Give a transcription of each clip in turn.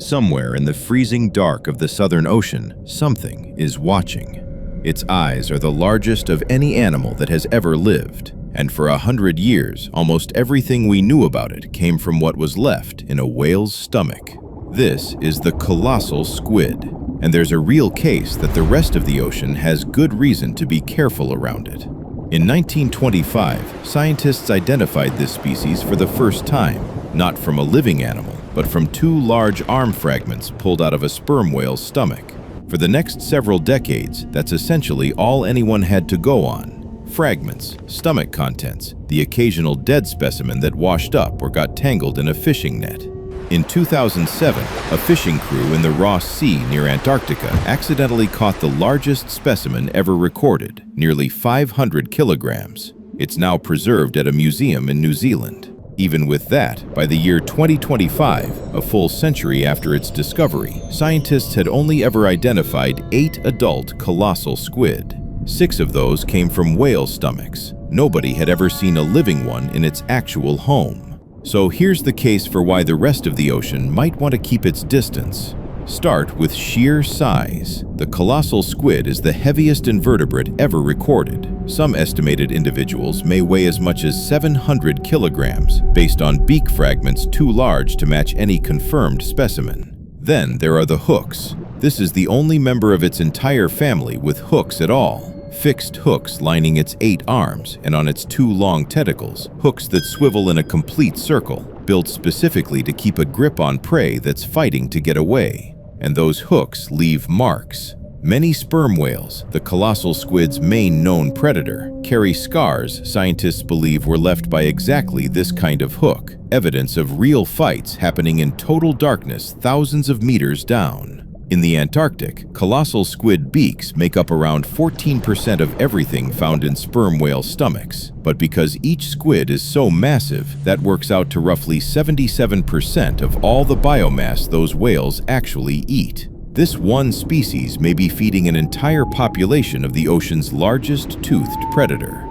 Somewhere in the freezing dark of the Southern Ocean, something is watching. Its eyes are the largest of any animal that has ever lived, and for 100 years, almost everything we knew about it came from what was left in a whale's stomach. This is the colossal squid, and there's a real case that the rest of the ocean has good reason to be careful around it. In 1925, scientists identified this species for the first time, not from a living animal, but from two large arm fragments pulled out of a sperm whale's stomach. For the next several decades, that's essentially all anyone had to go on. Fragments, stomach contents, the occasional dead specimen that washed up or got tangled in a fishing net. In 2007, a fishing crew in the Ross Sea near Antarctica accidentally caught the largest specimen ever recorded, nearly 500 kilograms. It's now preserved at a museum in New Zealand. Even with that, by the year 2025, a full century after its discovery, scientists had only ever identified 8 adult colossal squid. 6 of those came from whale stomachs. Nobody had ever seen a living one in its actual home. So here's the case for why the rest of the ocean might want to keep its distance. Start with sheer size. The colossal squid is the heaviest invertebrate ever recorded. Some estimated individuals may weigh as much as 700 kilograms, based on beak fragments too large to match any confirmed specimen. Then there are the hooks. This is the only member of its entire family with hooks at all. Fixed hooks lining its 8 arms, and on its 2 long tentacles, hooks that swivel in a complete circle, built specifically to keep a grip on prey that's fighting to get away. And those hooks leave marks. Many sperm whales, the colossal squid's main known predator, carry scars scientists believe were left by exactly this kind of hook, evidence of real fights happening in total darkness thousands of meters down. In the Antarctic, colossal squid beaks make up around 14% of everything found in sperm whale stomachs. But because each squid is so massive, that works out to roughly 77% of all the biomass those whales actually eat. This one species may be feeding an entire population of the ocean's largest toothed predator.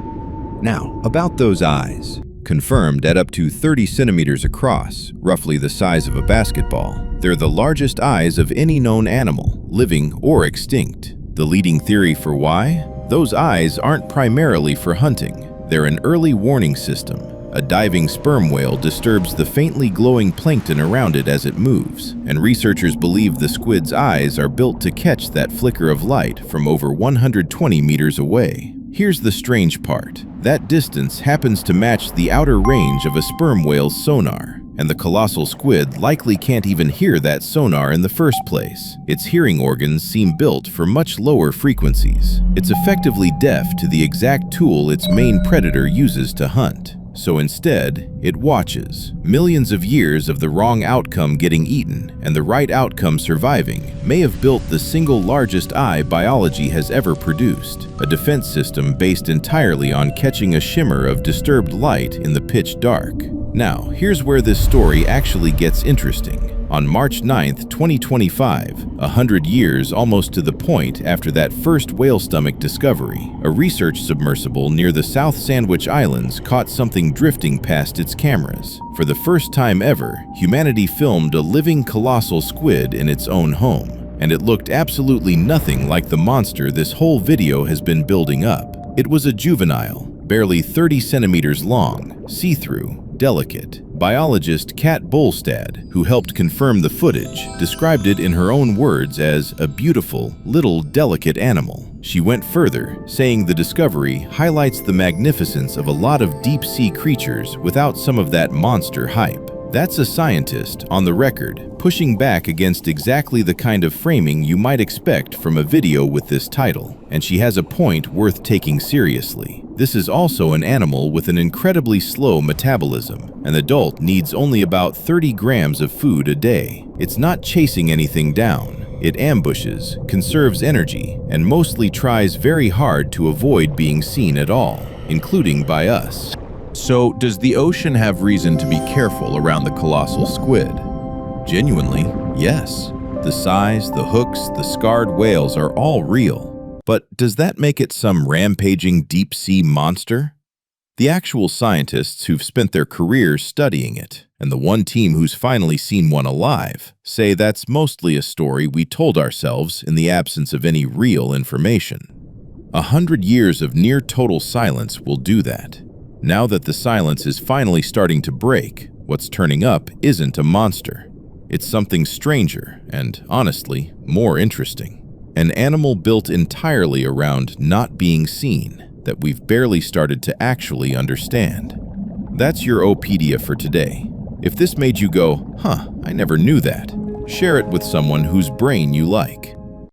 Now, about those eyes. Confirmed at up to 30 centimeters across, roughly the size of a basketball, they're the largest eyes of any known animal, living or extinct. The leading theory for why? Those eyes aren't primarily for hunting. They're an early warning system. A diving sperm whale disturbs the faintly glowing plankton around it as it moves, and researchers believe the squid's eyes are built to catch that flicker of light from over 120 meters away. Here's the strange part. That distance happens to match the outer range of a sperm whale's sonar, and the colossal squid likely can't even hear that sonar in the first place. Its hearing organs seem built for much lower frequencies. It's effectively deaf to the exact tool its main predator uses to hunt. So instead, it watches. Millions of years of the wrong outcome getting eaten and the right outcome surviving may have built the single largest eye biology has ever produced, a defense system based entirely on catching a shimmer of disturbed light in the pitch dark. Now, here's where this story actually gets interesting. On March 9th, 2025, 100 years almost to the point after that first whale stomach discovery, a research submersible near the South Sandwich Islands caught something drifting past its cameras. For the first time ever, humanity filmed a living colossal squid in its own home, and it looked absolutely nothing like the monster this whole video has been building up. It was a juvenile, barely 30 centimeters long, see-through, delicate. Biologist Kat Bolstad, who helped confirm the footage, described it in her own words as a beautiful, little, delicate animal. She went further, saying the discovery highlights the magnificence of a lot of deep-sea creatures without some of that monster hype. That's a scientist, on the record, pushing back against exactly the kind of framing you might expect from a video with this title, and she has a point worth taking seriously. This is also an animal with an incredibly slow metabolism. An adult needs only about 30 grams of food a day. It's not chasing anything down. It ambushes, conserves energy, and mostly tries very hard to avoid being seen at all, including by us. So, does the ocean have reason to be careful around the colossal squid? Genuinely, yes. The size, the hooks, the scarred whales are all real. But does that make it some rampaging deep-sea monster? The actual scientists who've spent their careers studying it, and the one team who's finally seen one alive say that's mostly a story we told ourselves in the absence of any real information. 100 years of near-total silence will do that. Now that the silence is finally starting to break, what's turning up isn't a monster. It's something stranger and, honestly, more interesting. An animal built entirely around not being seen that we've barely started to actually understand. That's your OHpedia for today. If this made you go, "Huh, I never knew that," share it with someone whose brain you like.